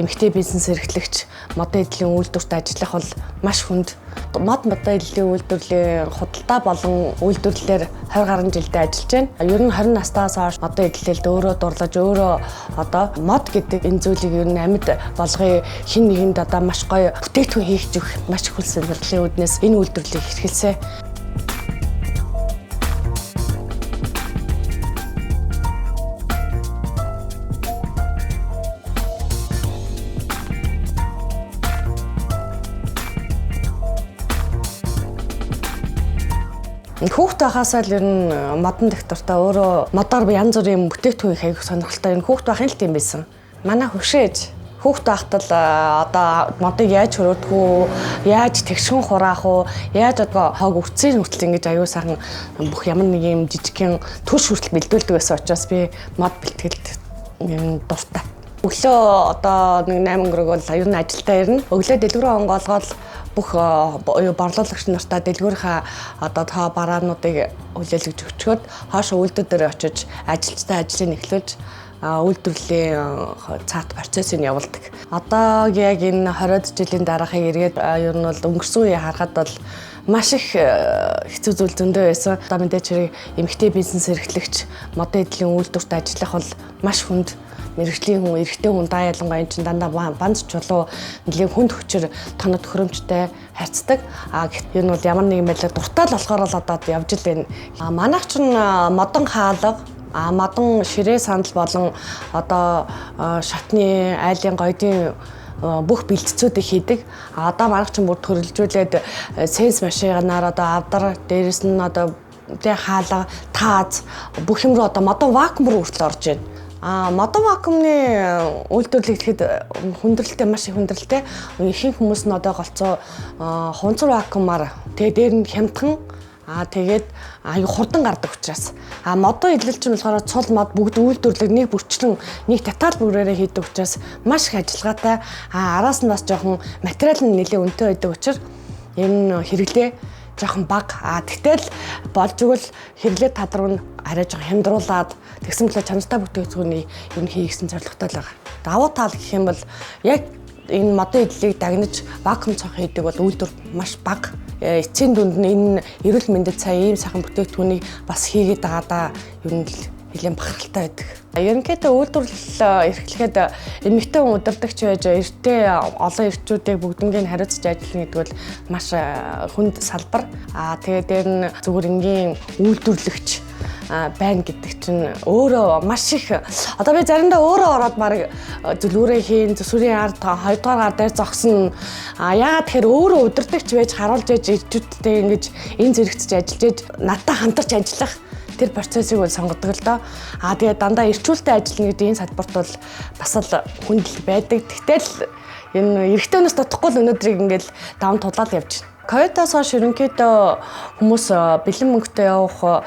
эмэгтэй бизнес эрхлэгч модон эдлийн үйлдвэрт ажиллах бол маш хүнд. Модон эдлийн үйлдвэрлэлийн худалдаа болон үйлдвэрлэлээр 20 гаруй жилдээ ажиллаж байна. Ер нь 20 настаас хойш модон эдлэлд өөрөө дурлаж өөрөө мод гэдэг энэ зүйлийг ер нь амьд болгоё, хин нэгэнд маш гоё бүтээгдэхүүн хийх маш их хүл сонирхлын үүднээс энэ үйлдвэрлэлийг эрхэлсэн. Хүүхэд байхасаа л ер нь модон доктортой өөрөө модоор янз бүрийн бүтээгдэхүүн их аяг сонирхолтой. Энэ хүүхэд байхын л тийм байсан. Манай хөшөөж хүүхэд байхад л модыг яаж хөрөөдөх үү, яаж тэгшүүн хураах уу, яаж хог үрцэн хүртэл ингэж аюу сайхан бүх ямар нэг юм жижигхэн төрш хүртэл бэлдүүлдэг байсан учраас би мод бэлтгэлд дуртай. Өглөө нэг 8 өнгөрөг бол ер нь ажилдаа ирнэ. Өглөө дэлгүүрээ онгоолгоод бүх борлуулагч нартай дэлгүүрийнхаа тоо бараануудыг хүлээлгэж өгчөөд хоошо үйлдвэр дээр очиж ажилчтай ажлыг эхлүүлж үйлдвэрлэлийн цаат процессыг явуулдаг. Яг энэ 20 жилийн дараахыг эргээд ер нь бол өнгөрсөн үеийг харахад бол маш их хэцүү зүйл зөндөө байсан. Мэдээж хэрэг эмэгтэй бизнес эрхлэгч модон эдлийн үйлдвэрт ажиллах бол маш хүнд. Мэргэжлийн хүн, эрэгтэй хүн ялангуяа энэ чинь дандаа банз чулуу нэлийн хүнд хүчээр тоног төхөөрөмжтэй харьцдаг. Гэхдээ энэ бол ямар нэгэн байдлаар дуртай л болохоор л явж л байна. Манайх ч модон хаалга, модон ширээ сандал болон шатны айлын гоёдын бүх бэлтцүүдийг хийдэг. Манайх ч бүр төрөлжүүлээд сенс машинаар авдар дээрэс нь хаалга, тааз бүх юм руу модон вакуум руу хүртэл орж байна. Модон вакуумны үйлдвэрлэл гэхэд хүндрэлтэй маш их хүндрэлтэй. Ихэнх хүмүүс нь голцоо хунцар вакуумаар дээр нь хямдхан тэгээд аюу хурдан гардаг учраас модон эдлэл чинь болохоор цул мод бүгд үйлдвэрлэг нэг бүрчлэн нэг татал бүрээрээ хийдэг учраас маш их ажиллагаатай. Араас нь бас жоохон материал нь нэлээд үнэтэй байдаг учраас энэ хэрэглээ жоохон бага. Тэгтэл болж игэл хэрэглээ тадруу нь арай жоохон хямдруулаад тэгсэн мэт чанартай бүтээгдэхүүнийг ер нь хийх гэсэн зорилготой л байгаа. Давуу тал гэх юм бол яг энэ модон эдлийг дагнаж вакуум цонх хийдэг бол үйлдвэр маш бага. Эцсийн дүнд нь энэ эрүүл мэндэд сая ийм сайхан бүтээгдэхүүнийг бас хийгээд байгаа ер нь нэлээд бахархалтай байдаг. Ерөнхийдөө үйлдвэрлэл эрхлэхэд эмэгтэй хүн удирдагч байж эртээ олон эрчүүдийг бүгднийг хариуцж ажиллана гэдэг бол маш хүнд салбар. Тэгээд дээр нь зүгээр энгийн үйлдвэрлэгч байна гэдэг чинь өөрөө маш их би заримдаа өөрөө ороод баг зөвлөгөөрөө хийн, зүсвэрийн ард 2 дугаар гар дээр зогсно. Яагаад тэгэхээр өөрөө удирдагч байж харуулж яж эрчүүдтэй ингэж энэ зэрэгцэж ажиллаж яж надтай хамтарч ажиллах тэр процессыг бол сонгодог л доо. Тэгээд дандаа эрчүүлэлтэй ажиллана гэдэг энэ салбарт бол бас л хүндэл байдаг. Тэгтэл энэ эрэгтэйнээс тодохгүй л өнөөдрийг ингээл даван тулаад явж байна. Ковидоос хойш ерөнхийдөө хүмүүс бэлэн мөнгөтэй явах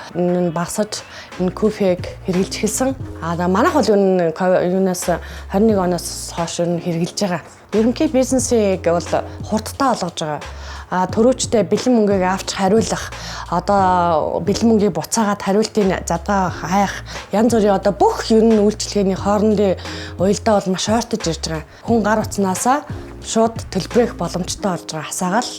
багасж энэ кофег хэрэглэж эхэлсэн. Манайх бол юунаас 21 оноос хойш хэрэглэж байгаа. Ерөнхий бизнесийг бол хурдтай болгож байгаа. Төрөөчтэй бэлэн мөнгөийг авч хариулах, бэлэн мөнгийг буцаагаад хариултын задгаа хайх, янз бүрийн бүх ер нь үйлчлэгээний хоорондын уялдаа бол маш ойртож ирж байгаа. Хүн гар утснаасаа шууд төлбөрөх боломжтой болж байгаа хасаагаал.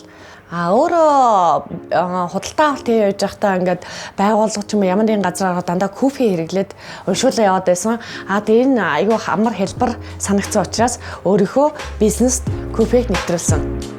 Өөрөө худалдаа авалт хийж байхдаа ингээд байгууллага ч юм ямар нэгэн газраар дандаа кофе хэрэглээд уншуулаа яваад байсан. Тэгээд энэ айгүй амар хэлбэр санагдсан учраас өөрийнхөө бизнест кофег нэвтрүүлсэн.